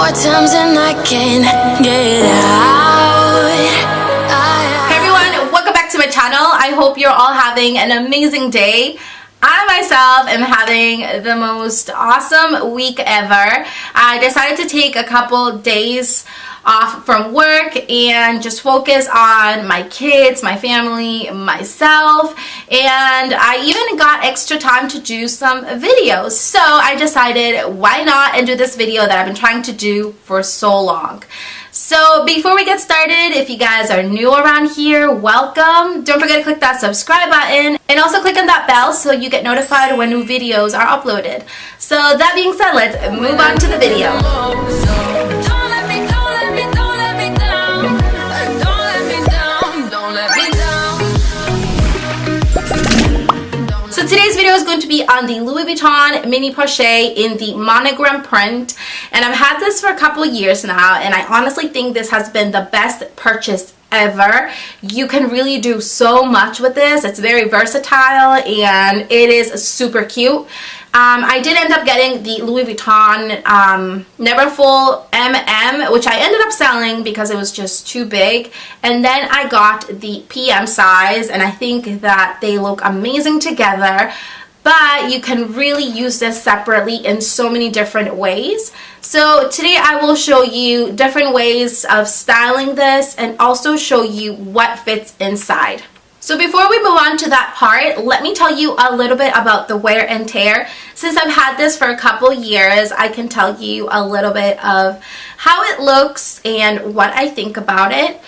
more times than I can get out. Hey everyone, welcome back to my channel. I hope you're all having an amazing day. I myself am having the most awesome week ever. I decided to take a couple days off from work and just focus on my kids, my family, myself, and I even got extra time to do some videos. So I decided, why not, and do this video that I've been trying to do for so long. So before we get started, if you guys are new around here, welcome. Don't forget to click that subscribe button and also click on that bell so you get notified when new videos are uploaded. So that being said, let's move on to the video. So today's video is going to be on the Louis Vuitton Mini Pochette in the monogram print, and I've had this for a couple of years now, and I honestly think this has been the best purchase ever. You can really do so much with this. It's very versatile and it is super cute. I did end up getting the Louis Vuitton Neverfull MM, which I ended up selling because it was just too big, and then I got the PM size, and I think that they look amazing together. But you can really use this separately in so many different ways. So today I will show you different ways of styling this and also show you what fits inside. So before we move on to that part, let me tell you a little bit about the wear and tear. Since I've had this for a couple years, I can tell you a little bit of how it looks and what I think about it.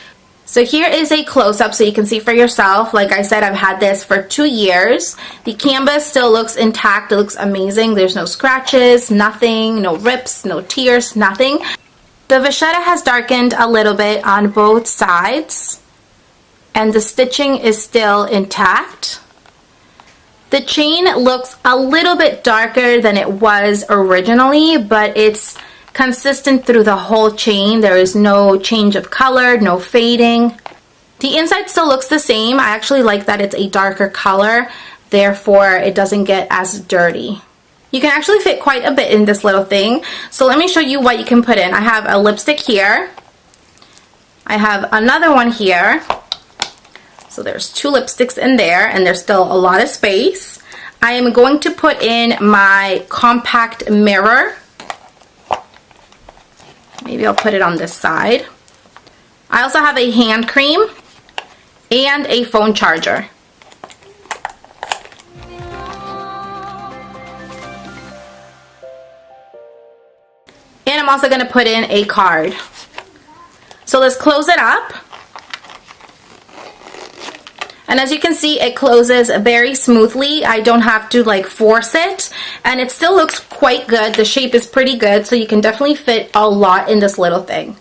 So here is a close-up so you can see for yourself. Like I said, I've had this for 2 years. The canvas still looks intact. It looks amazing. There's no scratches, nothing, no rips, no tears, nothing. The vachetta has darkened a little bit on both sides, and the stitching is still intact. The chain looks a little bit darker than it was originally, but it's consistent through the whole chain. There is no change of color, no fading. The inside still looks the same. I actually like that it's a darker color, therefore it doesn't get as dirty. You can actually fit quite a bit in this little thing. So let me show you what you can put in. I have a lipstick here. I have another one here. So there's 2 lipsticks in there, and there's still a lot of space. I am going to put in my compact mirror. Maybe I'll put it on this side. I also have a hand cream and a phone charger. And I'm also going to put in a card. So let's close it up. And as you can see, it closes very smoothly. I don't have to like force it, and it still looks quite good. The shape is pretty good, so you can definitely fit a lot in this little thing.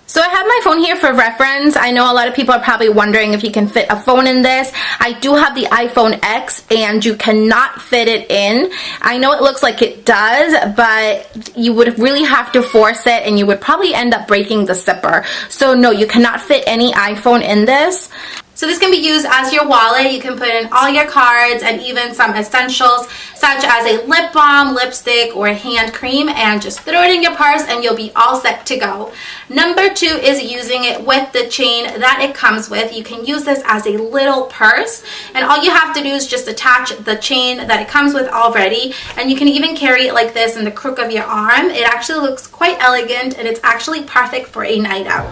So I have my phone here for reference. I know a lot of people are probably wondering if you can fit a phone in this. I do have the iPhone X, and you cannot fit it in. I know it looks like it does, but you would really have to force it, and you would probably end up breaking the zipper. So no, you cannot fit any iPhone in this. So this can be used as your wallet. You can put in all your cards and even some essentials such as a lip balm, lipstick, or hand cream, and just throw it in your purse and you'll be all set to go. Number 2 is using it with the chain that it comes with. You can use this as a little purse, and all you have to do is just attach the chain that it comes with already, and you can even carry it like this in the crook of your arm. It actually looks quite elegant, and it's actually perfect for a night out.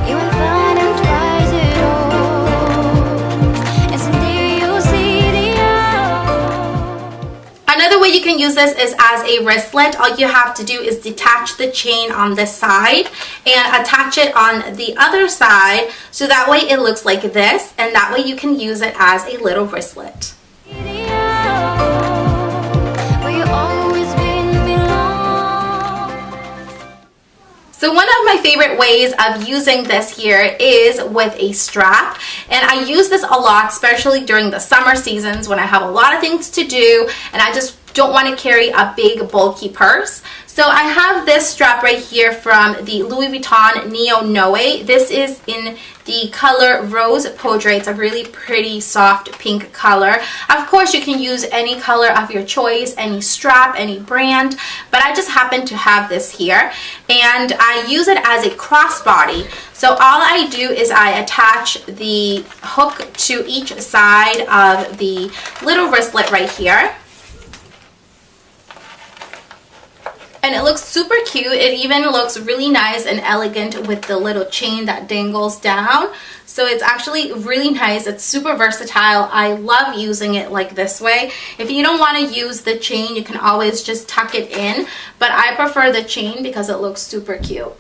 You will find and twice it all, and someday you'll see the out. Another way you can use this is as a wristlet. All you have to do is detach the chain on this side and attach it on the other side, so that way it looks like this, and that way you can use it as a little wristlet. So one of my favorite ways of using this here is with a strap, and I use this a lot, especially during the summer seasons when I have a lot of things to do and I just don't want to carry a big bulky purse. So I have this strap right here from the Louis Vuitton Neo Noe. This is in the color Rose Poudre. It's a really pretty soft pink color. Of course, you can use any color of your choice, any strap, any brand, but I just happen to have this here, and I use it as a crossbody. So all I do is I attach the hook to each side of the little wristlet right here. And it looks super cute. It even looks really nice and elegant with the little chain that dangles down. So it's actually really nice. It's super versatile. I love using it like this way. If you don't want to use the chain, you can always just tuck it in. But I prefer the chain because it looks super cute.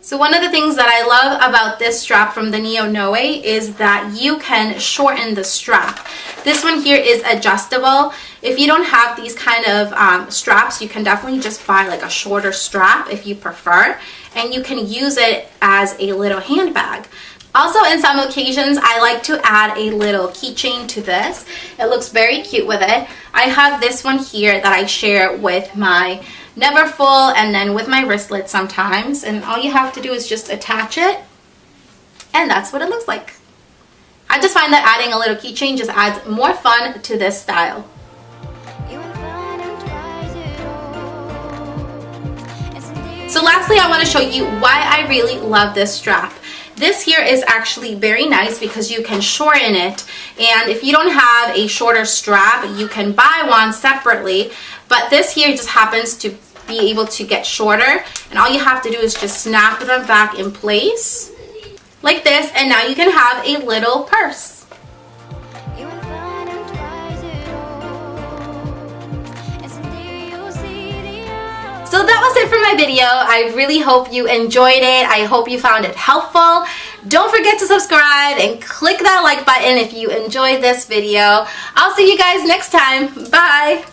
So one of the things that I love about this strap from the Neo Noe is that you can shorten the strap. This one here is adjustable. If you don't have these kind of straps, you can definitely just buy like a shorter strap if you prefer, and you can use it as a little handbag. Also, in some occasions, I like to add a little keychain to this. It looks very cute with it. I have this one here that I share with my Neverfull and then with my wristlet sometimes, and all you have to do is just attach it, and that's what it looks like. I just find that adding a little keychain just adds more fun to this style. So lastly, I want to show you why I really love this strap. This here is actually very nice because you can shorten it, and if you don't have a shorter strap, you can buy one separately, but this here just happens to be able to get shorter, and all you have to do is just snap them back in place like this, and now you can have a little purse. So that was it for my video. I really hope you enjoyed it. I hope you found it helpful. Don't forget to subscribe and click that like button if you enjoyed this video. I'll see you guys next time. Bye!